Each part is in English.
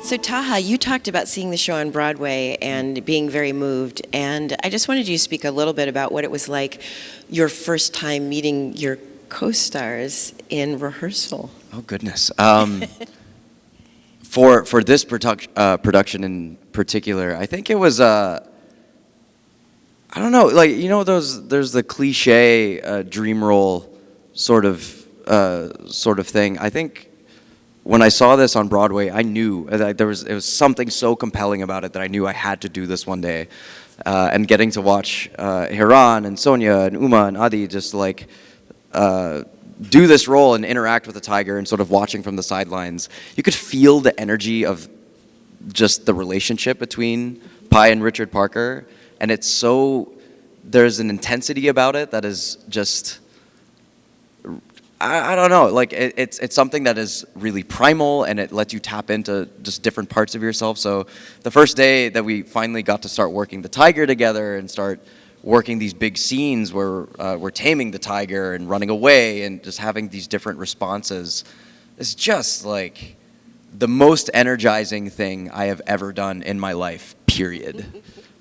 So Taha, you talked about seeing the show on Broadway and being very moved, and I just wanted you to speak a little bit about what it was like your first time meeting your co-stars in rehearsal. Oh goodness. For this production in particular, I think it was I don't know, like there's the cliche dream role sort of thing. I think when I saw this on Broadway, I knew that it was something so compelling about it that I knew I had to do this one day. And getting to watch Hiran and Sonia and Uma and Adi just like do this role and interact with the tiger and sort of watching from the sidelines, you could feel the energy of just the relationship between Pi and Richard Parker, and there's an intensity about it that is just, I don't know, like it's something that is really primal, and it lets you tap into just different parts of yourself. So the first day that we finally got to start working the tiger together and start working these big scenes where we're taming the tiger and running away and just having these different responses, is just like the most energizing thing I have ever done in my life, period.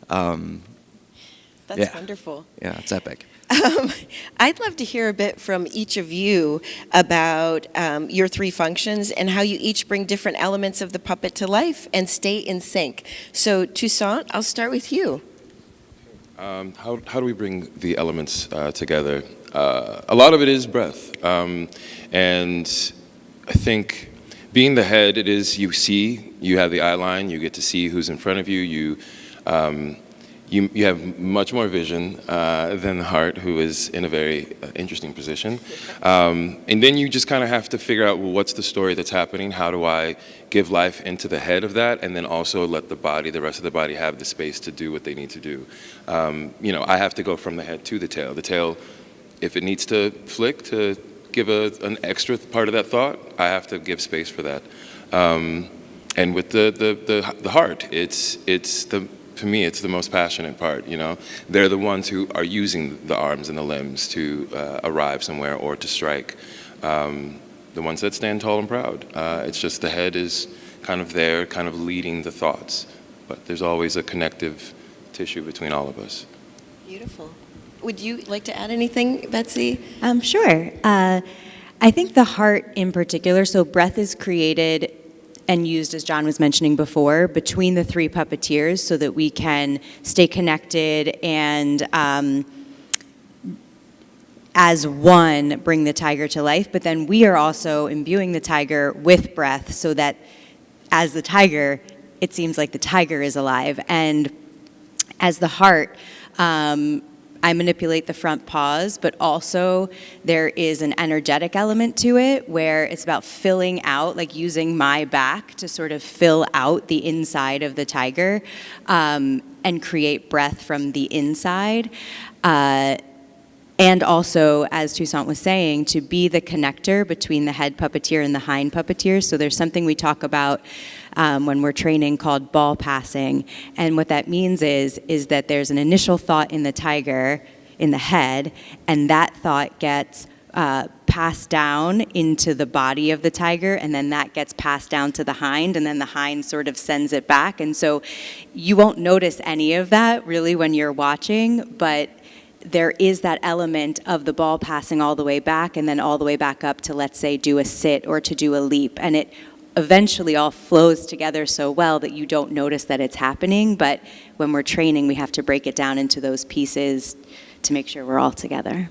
That's wonderful. Yeah, it's epic. I'd love to hear a bit from each of you about your three functions and how you each bring different elements of the puppet to life and stay in sync. So Toussaint, I'll start with you. How do we bring the elements together? A lot of it is breath. And I think being the head, it is you have the eye line, you get to see who's in front of you, you have much more vision than the heart, who is in a very interesting position. And then you just kind of have to figure out, well, what's the story that's happening? How do I give life into the head of that? And then also let the rest of the body have the space to do what they need to do. I have to go from the head to the tail. The tail, if it needs to flick to give an extra part of that thought, I have to give space for that. And with the heart, to me, it's the most passionate part, They're the ones who are using the arms and the limbs to arrive somewhere or to strike. The ones that stand tall and proud. It's just the head is kind of there, kind of leading the thoughts. But there's always a connective tissue between all of us. Beautiful. Would you like to add anything, Betsy? Sure. I think the heart in particular, so breath is created and used, as John was mentioning before, between the three puppeteers so that we can stay connected and as one bring the tiger to life. But then we are also imbuing the tiger with breath so that as the tiger, it seems like the tiger is alive. And as the heart, I manipulate the front paws, but also there is an energetic element to it where it's about filling out, like using my back to sort of fill out the inside of the tiger and create breath from the inside. And also, as Toussaint was saying, to be the connector between the head puppeteer and the hind puppeteer. So there's something we talk about when we're training called ball passing. And what that means is that there's an initial thought in the tiger, in the head, and that thought gets passed down into the body of the tiger, and then that gets passed down to the hind, and then the hind sort of sends it back. And so you won't notice any of that really when you're watching, but there is that element of the ball passing all the way back and then all the way back up to, let's say, do a sit or to do a leap. And it eventually all flows together so well that you don't notice that it's happening. But when we're training, we have to break it down into those pieces to make sure we're all together.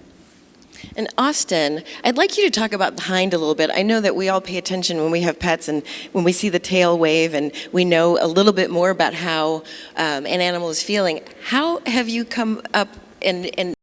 And Austin, I'd like you to talk about the hind a little bit. I know that we all pay attention when we have pets and when we see the tail wave, and we know a little bit more about how an animal is feeling. How have you come up and